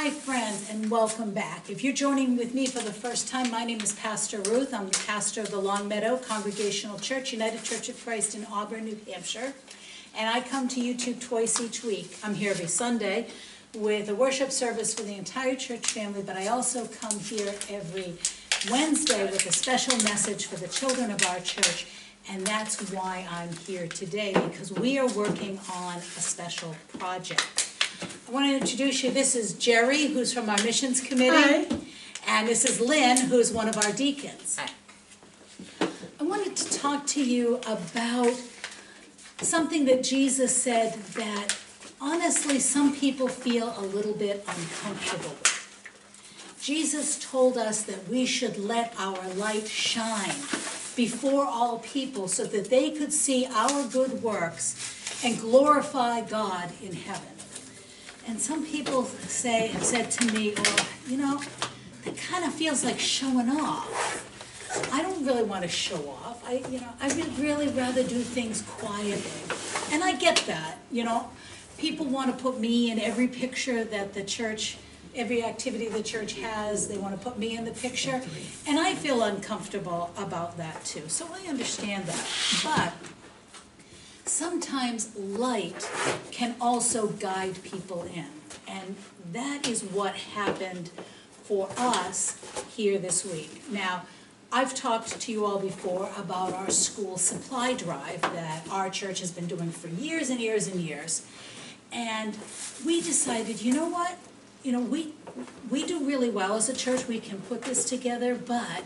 Hi friends, and welcome back. If you're joining with me for the first time, my name is Pastor Ruth. I'm the pastor of the Longmeadow Congregational Church, United Church of Christ in Auburn, New Hampshire. And I come to YouTube twice each week. I'm here every Sunday with a worship service for the entire church family, but I also come here every Wednesday with a special message for the children of our church. And that's why I'm here today, because we are working on a special project. I want to introduce you. This is Jerry, who's from our missions committee. Hi. And this is Lynn, who's one of our deacons. Hi. I wanted to talk to you about something that Jesus said that honestly some people feel a little bit uncomfortable with. Jesus told us that we should let our light shine before all people so that they could see our good works and glorify God in heaven. And some people have said to me, well, you know, that kind of feels like showing off. I don't really want to show off. I would really rather do things quietly. And I get that, People want to put me in every picture that the church, every activity the church has, they want to put me in the picture. And I feel uncomfortable about that too. So I understand that. But sometimes light can also guide people in. And that is what happened for us here this week. Now, I've talked to you all before about our school supply drive that our church has been doing for years and years and years. And we decided, you know what? We do really well as a church. We can put this together. But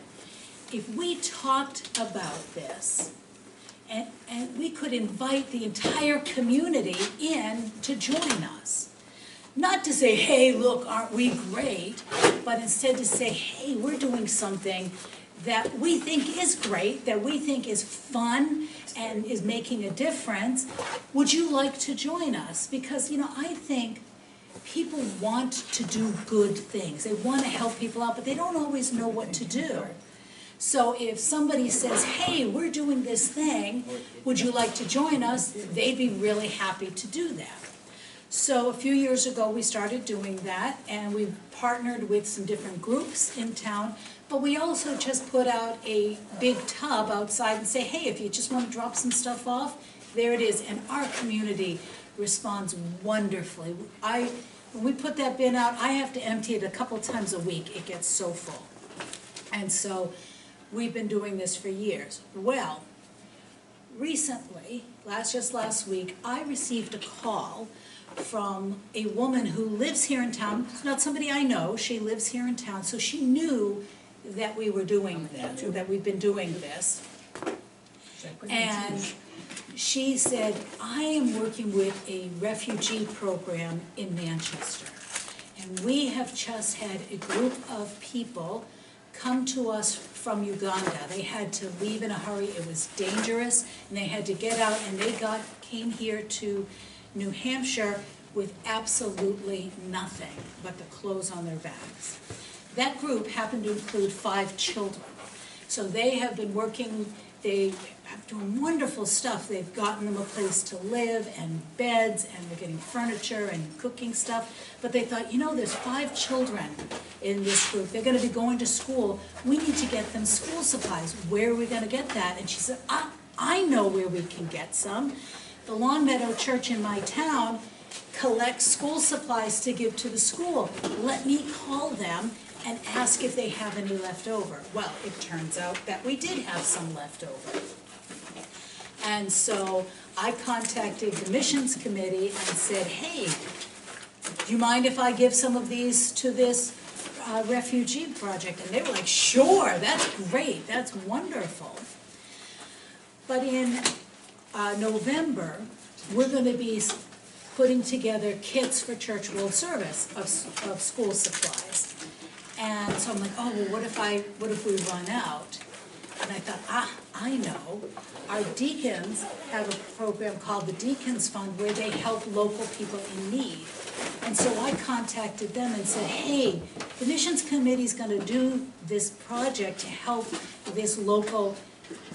if we talked about this, and we could invite the entire community in to join us. Not to say, hey, look, aren't we great? But instead to say, hey, we're doing something that we think is great, that we think is fun and is making a difference. Would you like to join us? Because, I think people want to do good things. They want to help people out, but they don't always know what to do. So if somebody says, hey, we're doing this thing, would you like to join us? They'd be really happy to do that. So a few years ago we started doing that, and we've partnered with some different groups in town, but we also just put out a big tub outside and say, hey, if you just want to drop some stuff off, there it is. And our community responds wonderfully. When we put that bin out, I have to empty it a couple times a week. It gets so full. And so we've been doing this for years. Well, recently, just last week, I received a call from a woman who lives here in town. It's not somebody I know. She lives here in town, so she knew that we were doing this, that we've been doing this. And she said, I am working with a refugee program in Manchester. And we have just had a group of people come to us from Uganda. They had to leave in a hurry. It was dangerous, and they had to get out, and they came here to New Hampshire with absolutely nothing but the clothes on their backs. That group happened to include 5 children. So they have been working, they have doing wonderful stuff. They've gotten them a place to live and beds, and they're getting furniture and cooking stuff. But they thought, there's 5 children in this group. They're going to be going to school. We need to get them school supplies. Where are we going to get that? And she said, I know where we can get some. The Longmeadow Church in my town collects school supplies to give to the school. Let me call them and ask if they have any left over. Well, it turns out that we did have some left over. And so I contacted the missions committee and said, hey, do you mind if I give some of these to this refugee project? And they were like, sure, that's great, that's wonderful. But in November, we're going to be putting together kits for church world service of school supplies. And so I'm like, oh, well, what if we run out? And I thought, I know. Our deacons have a program called the Deacons Fund where they help local people in need. And so I contacted them and said, hey, the missions committee is going to do this project to help this local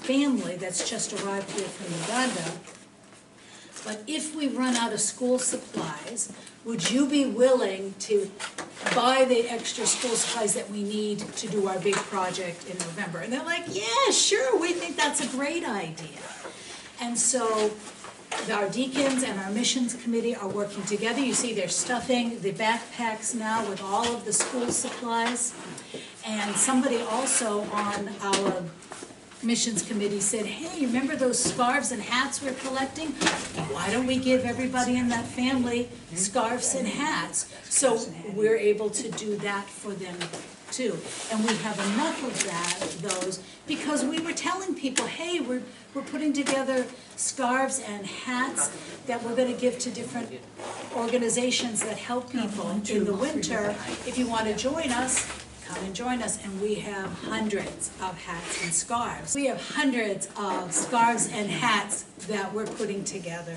family that's just arrived here from Uganda. But if we run out of school supplies, would you be willing to buy the extra school supplies that we need to do our big project in November. And they're like, yeah, sure, we think that's a great idea. And so our deacons and our missions committee are working together. You see they're stuffing the backpacks now with all of the school supplies. And somebody also on our missions committee said, hey, remember those scarves and hats we're collecting? Why don't we give everybody in that family scarves and hats? So we're able to do that for them too. And we have enough of those, because we were telling people, hey, we're putting together scarves and hats that we're going to give to different organizations that help people in the winter. If you want to join us, come and join us. And we have hundreds of hats and scarves. We have hundreds of scarves and hats that we're putting together.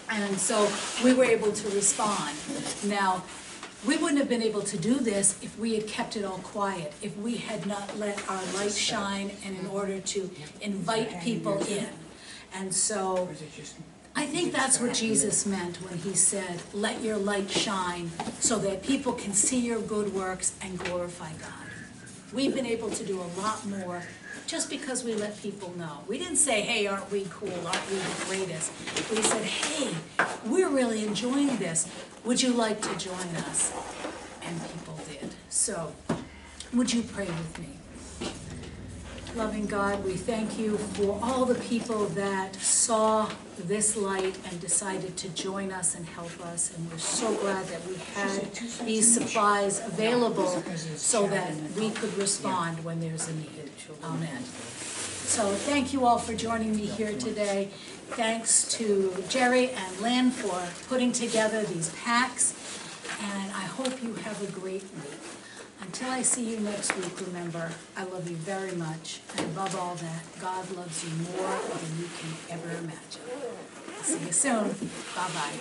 And so we were able to respond. Now, we wouldn't have been able to do this if we had kept it all quiet, if we had not let our light shine, and in order to invite people in. And so I think that's what Jesus meant when he said, let your light shine so that people can see your good works and glorify God. We've been able to do a lot more just because we let people know. We didn't say, hey, aren't we cool, aren't we the greatest? We said, hey, we're really enjoying this. Would you like to join us? And people did. So, would you pray with me? Loving God, we thank you for all the people that saw this light and decided to join us and help us. And we're so glad that we had these supplies available so that we could respond when there's a need. Amen. So thank you all for joining me here today. Thanks to Jerry and Lynn for putting together these packs. And I hope you have a great week. Until I see you next week, remember, I love you very much. And above all that, God loves you more than you can ever imagine. See you soon. Bye-bye.